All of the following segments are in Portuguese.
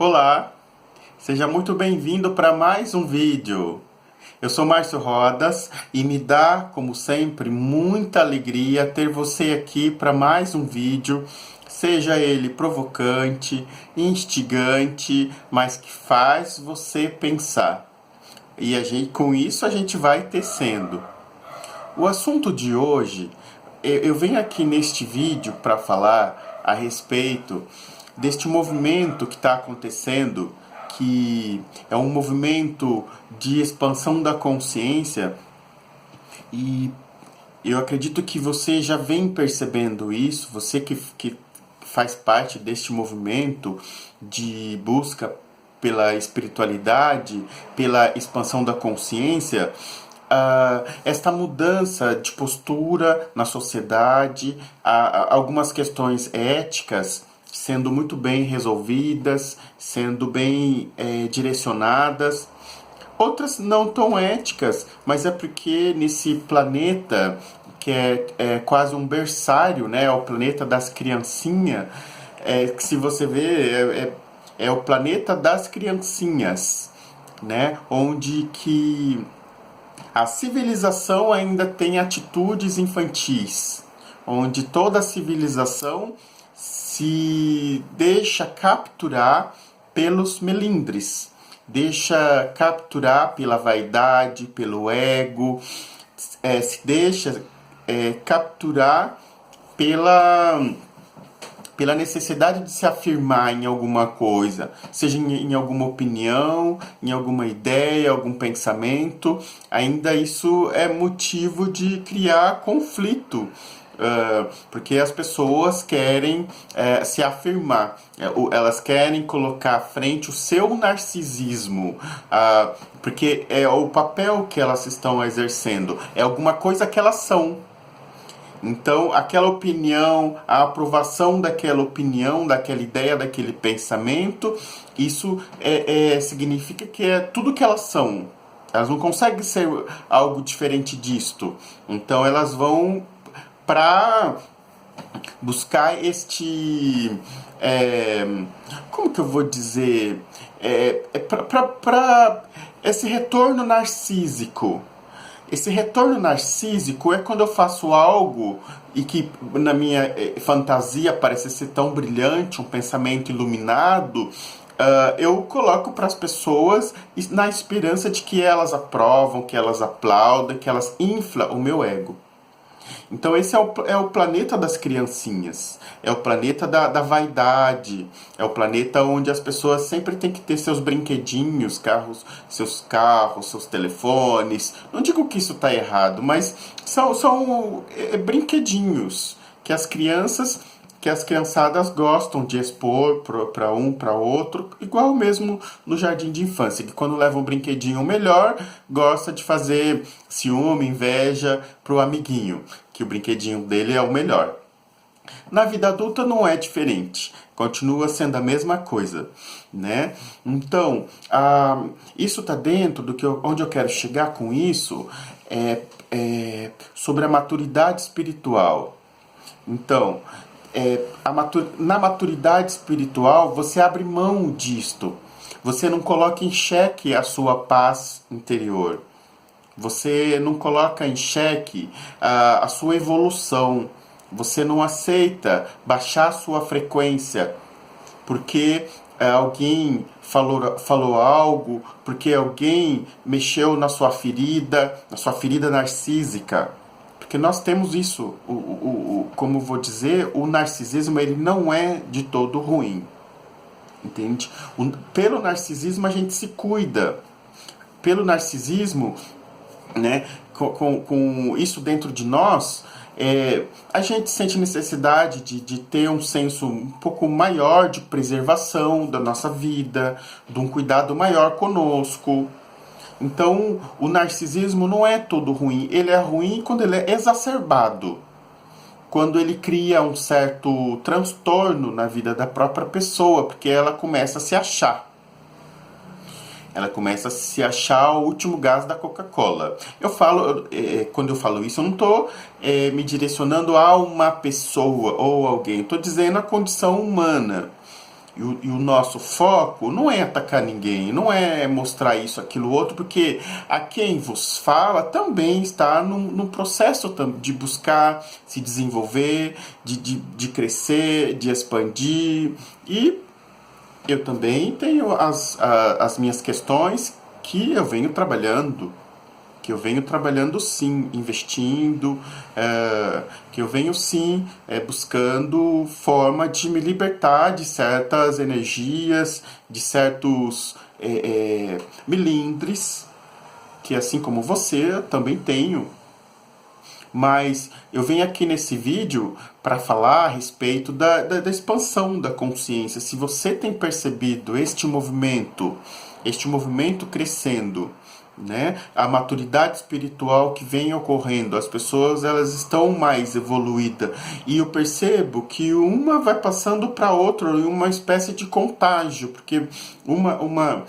Olá, seja muito bem-vindo para mais um vídeo. Eu sou Márcio Rodas e me dá, como sempre, muita alegria ter você aqui para mais um vídeo, seja ele provocante, instigante, mas que faz você pensar. E com isso a gente vai tecendo. O assunto de hoje, eu venho aqui neste vídeo para falar a respeito deste movimento que está acontecendo, que é um movimento de expansão da consciência, e eu acredito que você já vem percebendo isso, você que faz parte deste movimento de busca pela espiritualidade, pela expansão da consciência, esta mudança de postura na sociedade, algumas questões éticas sendo muito bem resolvidas, sendo bem direcionadas, outras não tão éticas, mas é porque nesse planeta que é quase um berçário, né, é o planeta das criancinhas, que se você vê é o planeta das criancinhas, né, onde que a civilização ainda tem atitudes infantis, onde toda a civilização se deixa capturar pelos melindres, deixa capturar pela vaidade, pelo ego, se deixa capturar pela necessidade de se afirmar em alguma coisa, seja em alguma opinião, em alguma ideia, algum pensamento, ainda isso é motivo de criar conflito, porque as pessoas querem se afirmar, elas querem colocar à frente o seu narcisismo, porque é o papel que elas estão exercendo, é alguma coisa que elas são. Então, aquela opinião, a aprovação daquela opinião, daquela ideia, daquele pensamento, isso significa que é tudo que elas são. Elas não conseguem ser algo diferente disto. Então, elas vão para buscar como que eu vou dizer? Para esse retorno narcísico. Esse retorno narcísico é quando eu faço algo e que na minha fantasia parece ser tão brilhante, um pensamento iluminado, eu coloco para as pessoas na esperança de que elas aprovam, que elas aplaudem, que elas inflam o meu ego. Então esse é o planeta das criancinhas, é o planeta da vaidade, é o planeta onde as pessoas sempre têm que ter seus brinquedinhos, seus carros, seus telefones. Não digo que isso está errado, mas são brinquedinhos que as criançadas gostam de expor para um, para outro, igual mesmo no jardim de infância, que quando leva um brinquedinho melhor, gosta de fazer ciúme, inveja pro amiguinho, que o brinquedinho dele é o melhor. Na vida adulta não é diferente, continua sendo a mesma coisa, né? Então, isso está dentro onde eu quero chegar com isso, sobre a maturidade espiritual. Então, na maturidade espiritual, você abre mão disto. Você não coloca em xeque a sua paz interior. Você não coloca em xeque a sua evolução. Você não aceita baixar a sua frequência porque alguém falou algo, porque alguém mexeu na sua ferida narcísica. Porque nós temos isso, como vou dizer, o narcisismo ele não é de todo ruim, entende? Pelo narcisismo a gente se cuida, pelo narcisismo, né, com isso dentro de nós, a gente sente necessidade de ter um senso um pouco maior de preservação da nossa vida, de um cuidado maior conosco. Então, o narcisismo não é todo ruim. Ele é ruim quando ele é exacerbado. Quando ele cria um certo transtorno na vida da própria pessoa, porque ela começa a se achar. Ela começa a se achar o último gás da Coca-Cola. Quando eu falo isso, eu não estou me direcionando a uma pessoa ou alguém. Estou dizendo a condição humana. e o nosso foco não é atacar ninguém, não é mostrar isso, aquilo, outro, porque a quem vos fala também está num processo de buscar se desenvolver, de crescer, de expandir. E eu também tenho as minhas questões que eu venho trabalhando. Que eu venho trabalhando sim, investindo, que eu venho sim buscando forma de me libertar de certas energias, de certos melindres, que assim como você, eu também tenho. Mas eu venho aqui nesse vídeo para falar a respeito da expansão da consciência. Se você tem percebido este movimento crescendo, né? A maturidade espiritual que vem ocorrendo, as pessoas elas estão mais evoluídas, e eu percebo que uma vai passando para outra em uma espécie de contágio, porque uma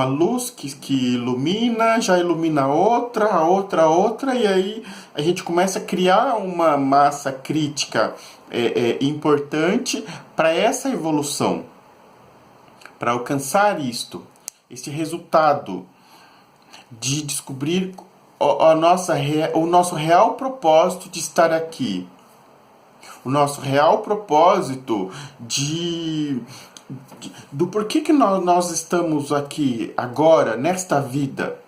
luz que ilumina já ilumina a outra, e aí a gente começa a criar uma massa crítica importante para essa evolução, para alcançar este resultado de descobrir o nosso real propósito de estar aqui. O nosso real propósito do porquê que nós estamos aqui agora, nesta vida,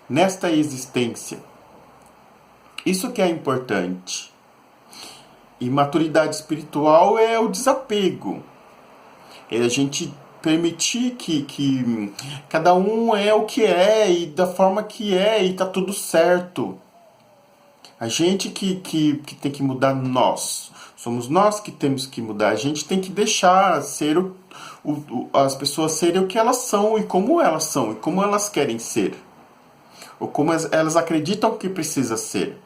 nesta existência. Isso que é importante. E maturidade espiritual é o desapego. É a gente permitir que cada um é o que é e da forma que é e tá tudo certo. A gente que tem que mudar nós. Somos nós que temos que mudar. A gente tem que deixar ser as pessoas serem o que elas são e como elas querem ser. Ou como elas acreditam que precisa ser.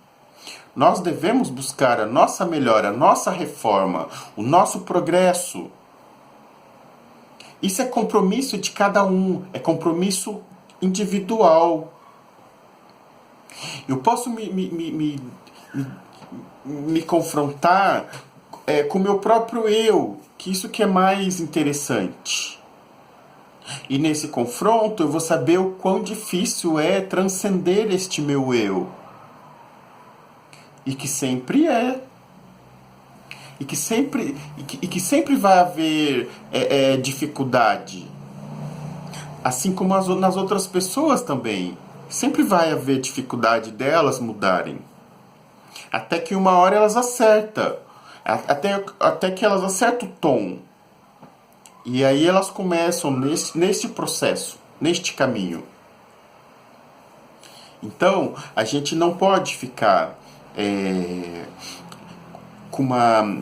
Nós devemos buscar a nossa melhora, a nossa reforma, o nosso progresso. Isso é compromisso de cada um, é compromisso individual. Eu posso me confrontar com o meu próprio eu, que isso que é mais interessante. E nesse confronto eu vou saber o quão difícil é transcender este meu eu. E que sempre é. E que sempre vai haver dificuldade. Assim como nas outras pessoas também. Sempre vai haver dificuldade delas mudarem. Até que uma hora elas acertam. Até que elas acertam o tom. E aí elas começam neste processo, neste caminho. Então, a gente não pode ficar com uma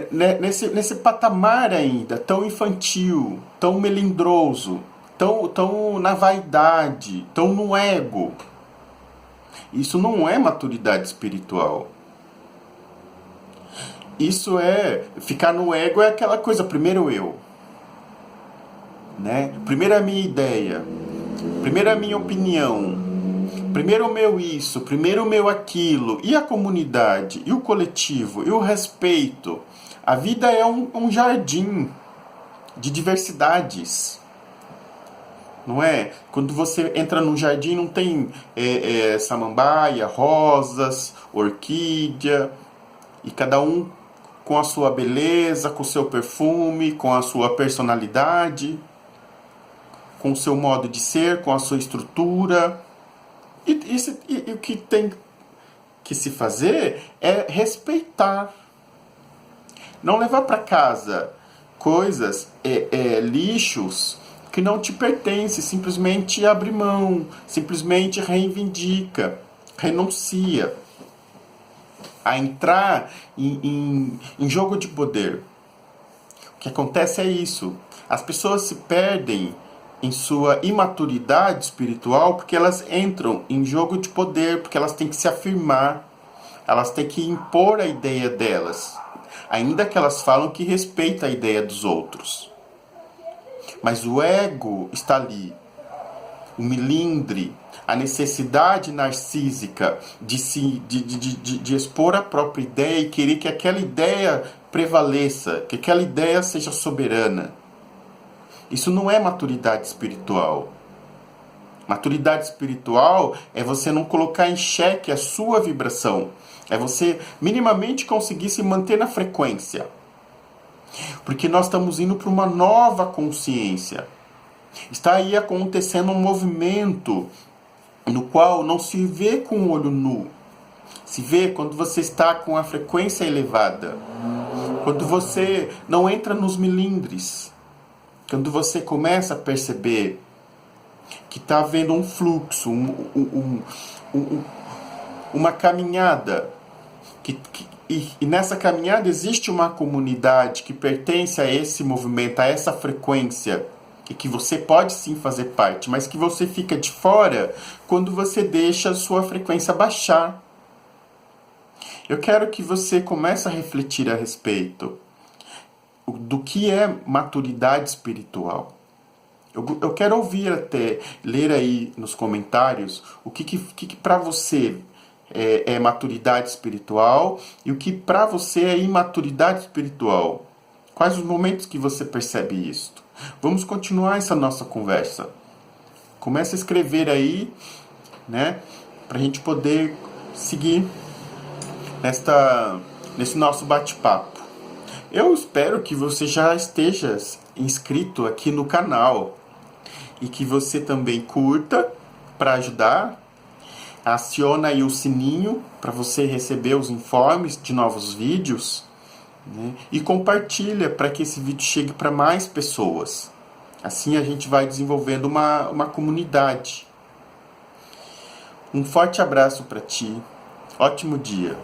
nesse patamar ainda tão infantil, tão melindroso, tão na vaidade, tão no ego. Isso não é maturidade espiritual. Isso ficar no ego é aquela coisa, primeiro eu, né? Primeiro a minha ideia, primeiro a minha opinião, primeiro o meu isso, primeiro o meu aquilo, e a comunidade, e o coletivo, e o respeito. A vida é um jardim de diversidades, não é? Quando você entra num jardim não tem samambaia, rosas, orquídea, e cada um com a sua beleza, com o seu perfume, com a sua personalidade, com o seu modo de ser, com a sua estrutura. E o que tem que se fazer é respeitar. Não levar para casa coisas, lixos que não te pertencem. Simplesmente abre mão, simplesmente reivindica, renuncia a entrar em jogo de poder. O que acontece é isso. As pessoas se perdem em sua imaturidade espiritual porque elas entram em jogo de poder, porque elas têm que se afirmar, elas têm que impor a ideia delas, ainda que elas falam que respeitam a ideia dos outros. Mas o ego está ali, o melindre, a necessidade narcísica de expor a própria ideia e querer que aquela ideia prevaleça, que aquela ideia seja soberana. Isso não é maturidade espiritual. Maturidade espiritual é você não colocar em xeque a sua vibração. É você minimamente conseguir se manter na frequência. Porque nós estamos indo para uma nova consciência. Está aí acontecendo um movimento no qual não se vê com o olho nu. Se vê quando você está com a frequência elevada. Quando você não entra nos milindres. Quando você começa a perceber que está havendo um fluxo, uma caminhada. E nessa caminhada existe uma comunidade que pertence a esse movimento, a essa frequência. E que você pode sim fazer parte, mas que você fica de fora quando você deixa a sua frequência baixar. Eu quero que você comece a refletir a respeito do que é maturidade espiritual. Eu quero ouvir até, ler aí nos comentários o que para você é maturidade espiritual e o que para você é imaturidade espiritual. Quais os momentos que você percebe isso? Vamos continuar essa nossa conversa. Comece a escrever aí, né, para a gente poder seguir nesse nosso bate-papo. Eu espero que você já esteja inscrito aqui no canal e que você também curta para ajudar. Aciona aí o sininho para você receber os informes de novos vídeos, né? E compartilha para que esse vídeo chegue para mais pessoas. Assim a gente vai desenvolvendo uma comunidade. Um forte abraço para ti. Ótimo dia.